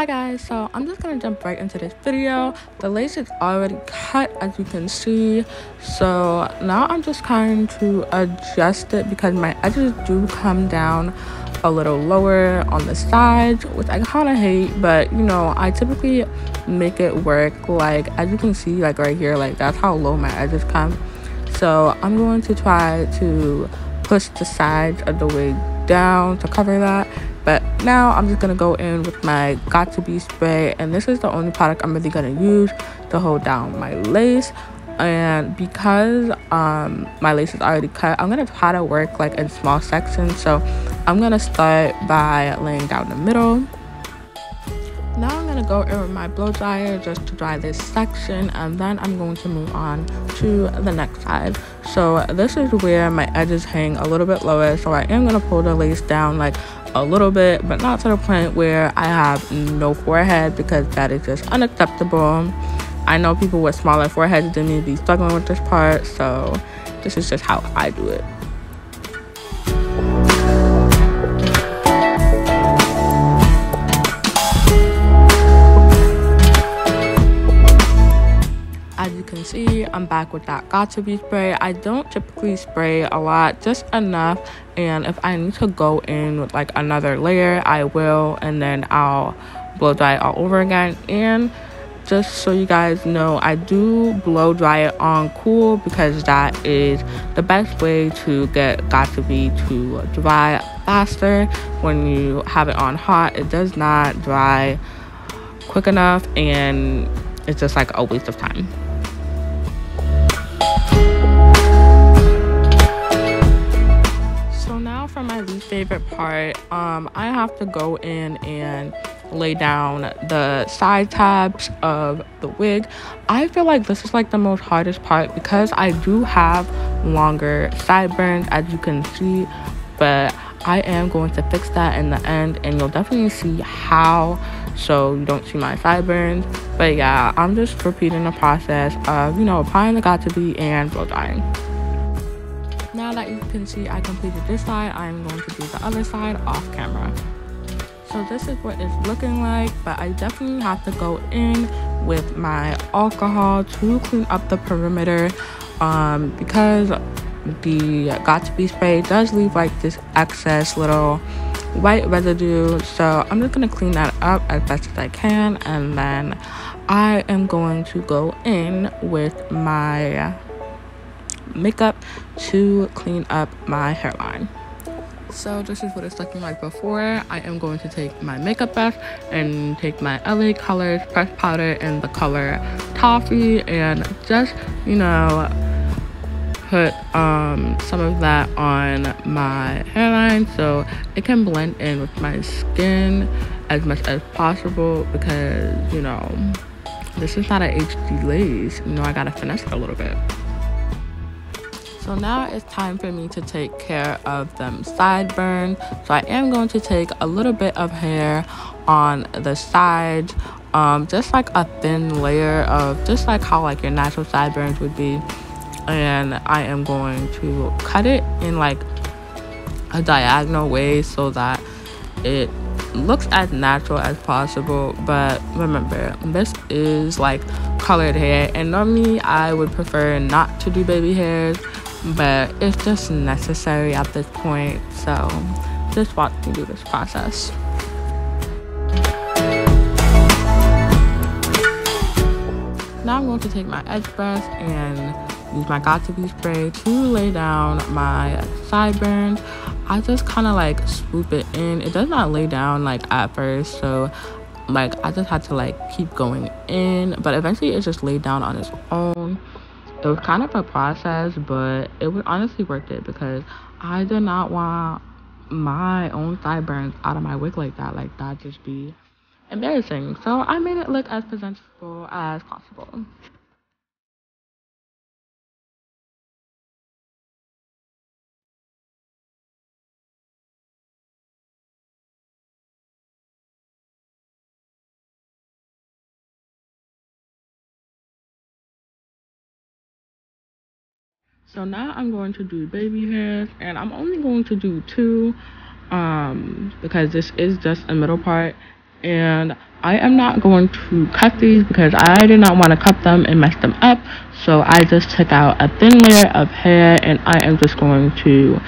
Hi guys, so I'm just gonna jump right into this video. The lace is already cut, as you can see, so now I'm just trying to adjust it because my edges do come down a little lower on the sides, which I kind of hate, but you know, I typically make it work. Like as you can see, like right here, like that's how low my edges come. So I'm going to try to push the sides of the wig down to cover that. But now I'm just gonna go in with my Got To Be spray, and this is the only product I'm really gonna use to hold down my lace. And because my lace is already cut, I'm gonna try to work like in small sections. So I'm gonna start by laying down the middle. Now I'm gonna go in with my blow dryer just to dry this section, and then I'm going to move on to the next side. So this is where my edges hang a little bit lower, so I am gonna pull the lace down like a little bit, but not to the point where I have no forehead, because that is just unacceptable. I know people with smaller foreheads than me be struggling with this part, so this is just how I do it. As you can see, I'm back with that Got To Be spray. I don't typically spray a lot, just enough, and if I need to go in with like another layer, I will, and then I'll blow dry it all over again. And just so you guys know, I do blow dry it on cool because that is the best way to get Got To Be to dry faster. When you have it on hot, it does not dry quick enough, and it's just like a waste of time. For my least favorite part, I have to go in and lay down the side tabs of the wig. I feel like this is like the most hardest part because I do have longer sideburns, as you can see, but I am going to fix that in the end, and you'll definitely see how, so you don't see my sideburns. But yeah, I'm just repeating the process of, you know, applying the Got To Be and blow drying. Now that you can see I completed this side, I'm going to do the other side off camera. So this is what it's looking like, but I definitely have to go in with my alcohol to clean up the perimeter, because the Got To Be spray does leave like this excess little white residue. So I'm just going to clean that up as best as I can, and then I am going to go in with my makeup to clean up my hairline. So this is what it's looking like before. I am going to take my makeup brush and take my LA Colors pressed powder in the color Toffee, and just, you know, put some of that on my hairline so it can blend in with my skin as much as possible, because, you know, this is not an HD lace. You know, I gotta finesse it a little bit. So now it's time for me to take care of them sideburns. So I am going to take a little bit of hair on the sides, just like a thin layer of just like how like your natural sideburns would be. And I am going to cut it in like a diagonal way so that it looks as natural as possible. But remember, this is like colored hair, and normally I would prefer not to do baby hairs, but it's just necessary at this point, so just watch me do this process. Now I'm going to take my edge brush and use my Got To Be spray to lay down my sideburns. I just kind of like swoop it in. It does not lay down like at first, so like I just had to like keep going in, but eventually it just laid down on its own. It was kind of a process, but it was honestly worth it because I did not want my own sideburns out of my wig like that. Like, that'd just be embarrassing. So I made it look as presentable as possible. So now I'm going to do baby hairs, and I'm only going to do two, because this is just a middle part, And I am not going to cut these because I did not want to cut them and mess them up. So I just took out a thin layer of hair, and I am just going to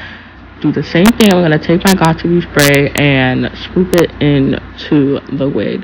do the same thing. I'm going to take my Got2b spray and swoop it into the wig.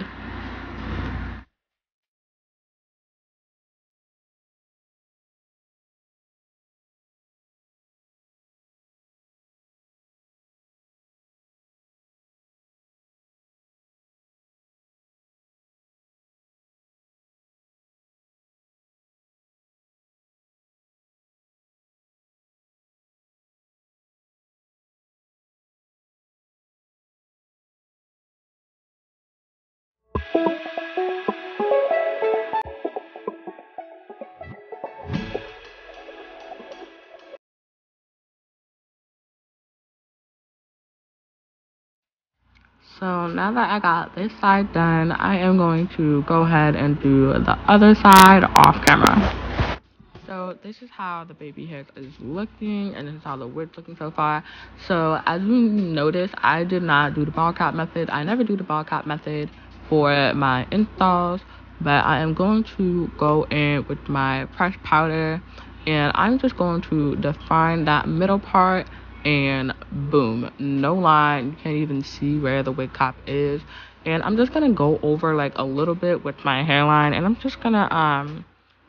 So now that I got this side done, I am going to go ahead and do the other side off camera. So this is how the baby hair is looking, and this is how the wig's looking so far. So as you notice, I did not do the ball cap method. I never do the ball cap method for my installs, but I am going to go in with my pressed powder, and I'm just going to define that middle part, and boom, no line. You can't even see where the wig cap is. And I'm just gonna go over like a little bit with my hairline, and I'm just gonna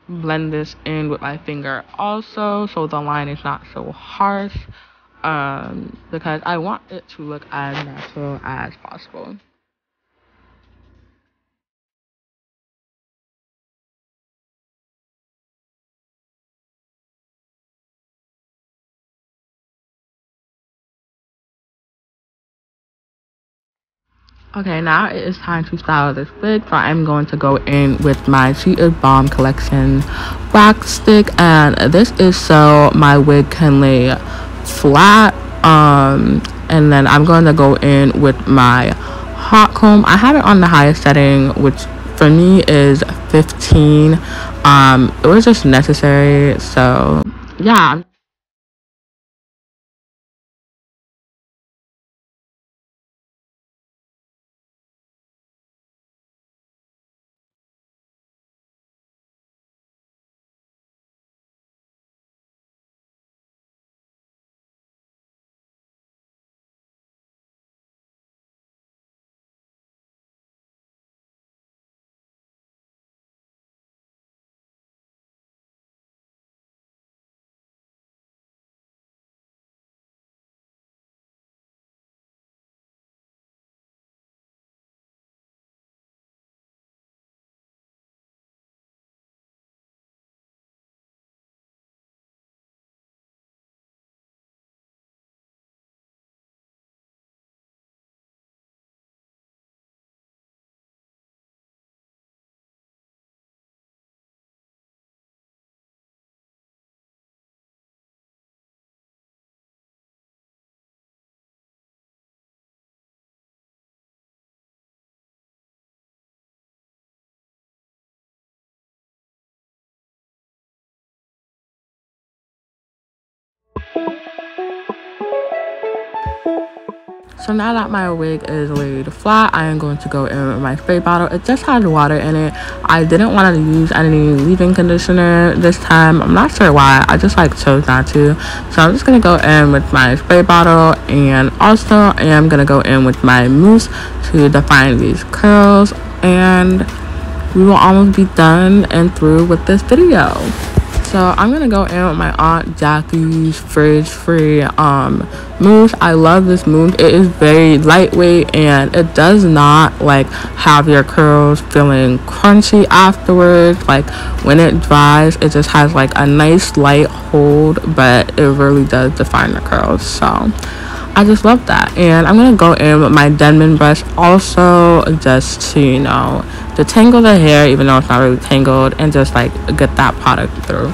blend this in with my finger also, so the line is not so harsh, because I want it to look as natural as possible. Okay, now it is time to style this wig. So I'm going to go in with my She Is Bomb collection wax stick, and this is so my wig can lay flat. And then I'm going to go in with my hot comb. I have it on the highest setting, which for me is 15. It was just necessary. So yeah. So now that my wig is laid flat, I am going to go in with my spray bottle. It just has water in it. I didn't want to use any leave-in conditioner this time. I'm not sure why. I just chose not to. So I'm just going to go in with my spray bottle, and also I am going to go in with my mousse to define these curls, and we will almost be done and through with this video. So I'm gonna go in with my Aunt Jackie's Frizz free mousse. I love this mousse. It is very lightweight, and it does not have your curls feeling crunchy afterwards. When it dries, it just has a nice light hold, but it really does define the curls. So I just love that. And I'm gonna go in with my Denman brush also, just to detangle the hair, even though it's not really tangled, and just get that product through.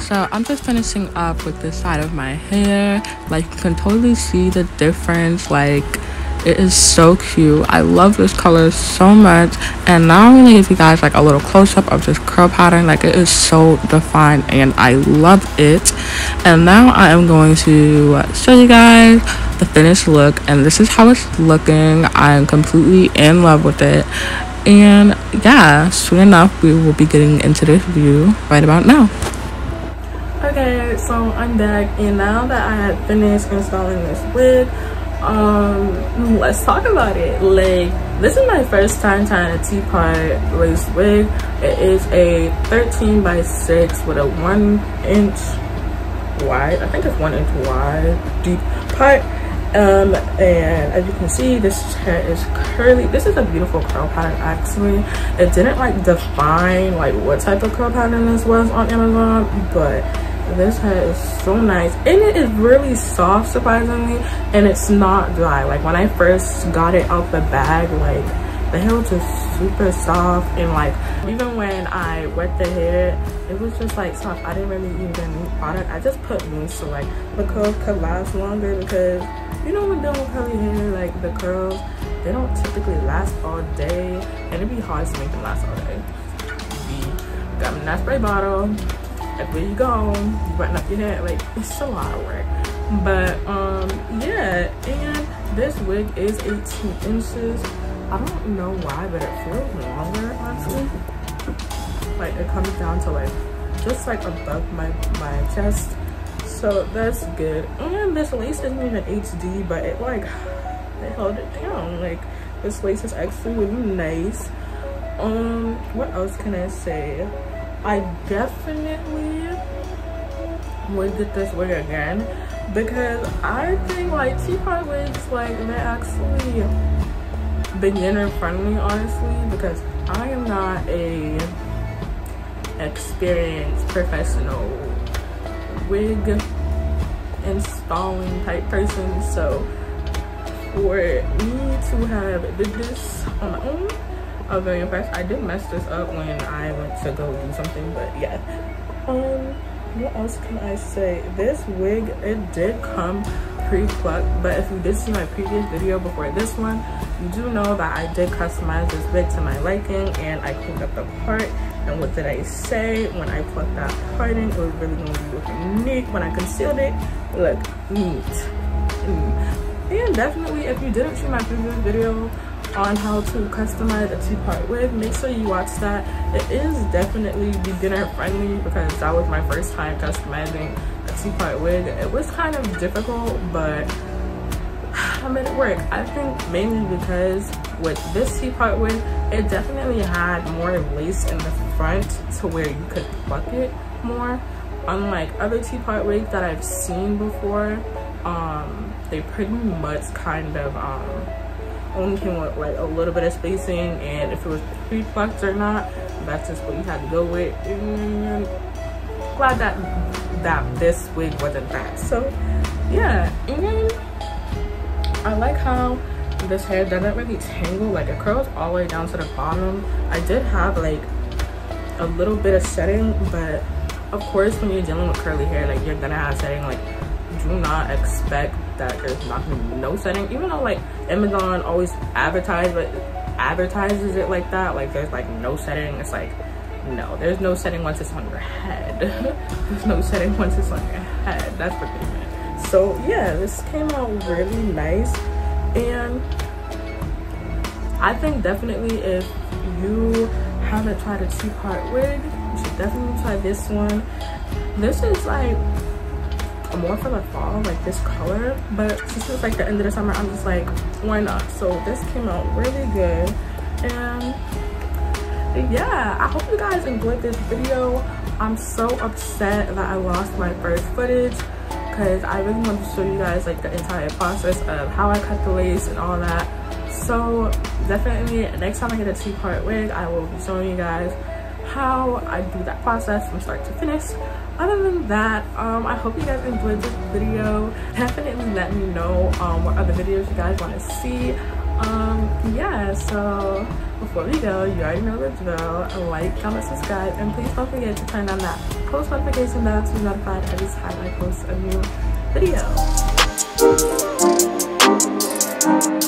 So I'm just finishing up with this side of my hair. You can totally see the difference. It is so cute. I love this color so much. And now I'm gonna give you guys a little close-up of this curl pattern. It is so defined, and I love it. And now I am going to show you guys the finished look, and this is how it's looking. I'm completely in love with it. And yeah, soon enough we will be getting into this view right about now. Okay, so I'm back, and now that I had finished installing this wig, let's talk about it. Like, this is my first time trying a T-part lace wig. It is a 13 by 6 with a 1 inch wide, I think it's 1 inch wide deep part. And as you can see, this hair is curly. This is a beautiful curl pattern. Actually, it didn't like define like what type of curl pattern this was on Amazon, but this hair is so nice, and it is really soft, surprisingly, and it's not dry. Like, when I first got it out the bag, like, the hair was just super soft, and like, even when I wet the hair, it was just like soft. I didn't really even need product. I just put mousse so like the curls could last longer, because you know, when dealing with curly hair, like, the curls, they don't typically last all day, and it'd be hard to make them last all day. You got a nice spray bottle. Everywhere you go, you button up your hair. Like, it's a lot of work. But yeah, and this wig is 18 inches. I don't know why, but it feels longer, honestly. Like, it comes down to like just like above my chest, so that's good. And this lace isn't even HD, but it like, they held it down. Like, this lace is actually really nice. What else can I say? I definitely would get this wig again, because I think like T-part wigs, like, they're actually beginner friendly, honestly, because I am not a experienced professional wig installing type person. So for me to have did this on my own, I was very impressed. I did mess this up when I went to go do something, but yeah. What else can I say? This wig, it did come pre-plucked, but if you did see my previous video before this one, you do know that I did customize this wig to my liking, and I cleaned up the part. And what did I say? When I plucked that part in, it was really going to be looking neat. When I concealed it, it looked neat. And definitely, if you didn't see my previous video on how to customize a T-part wig, make sure you watch that. It is definitely beginner friendly, because that was my first time customizing a T-part wig. It was kind of difficult, but I made it work. I think mainly because with this T-part wig, it definitely had more lace in the front to where you could pluck it more. Unlike other T-part wigs that I've seen before, they pretty much kind of only came with like a little bit of spacing, and if it was pre-plucked or not, that's just what you had to go with. And glad that this wig wasn't that. So yeah, and I like how this hair doesn't really tangle. Like, it curls all the way down to the bottom. I did have like a little bit of setting, but of course when you're dealing with curly hair, like, you're gonna have setting. Like, do not expect that there's not gonna be no setting, even though like Amazon always advertises it like that, like there's like no setting. It's like, no, there's no setting once it's on your head. There's no setting once it's on your head. That's what they meant. So yeah, this came out really nice, and I think definitely if you haven't tried a T-part wig, you should definitely try this one. This is like more for the fall, like this color, but since it's like the end of the summer, I'm just like, why not? So this came out really good, and yeah, I hope you guys enjoyed this video. I'm so upset that I lost my first footage, because I really wanted to show you guys like the entire process of how I cut the lace and all that. So definitely next time I get a T-part wig, I will be showing you guys how I do that process from start to finish. Other than that, I hope you guys enjoyed this video. Definitely let me know what other videos you guys want to see. Yeah, so before we go, you already know the drill. Like, comment, subscribe, and please don't forget to turn on that post notification bell to be notified every time I post a new video.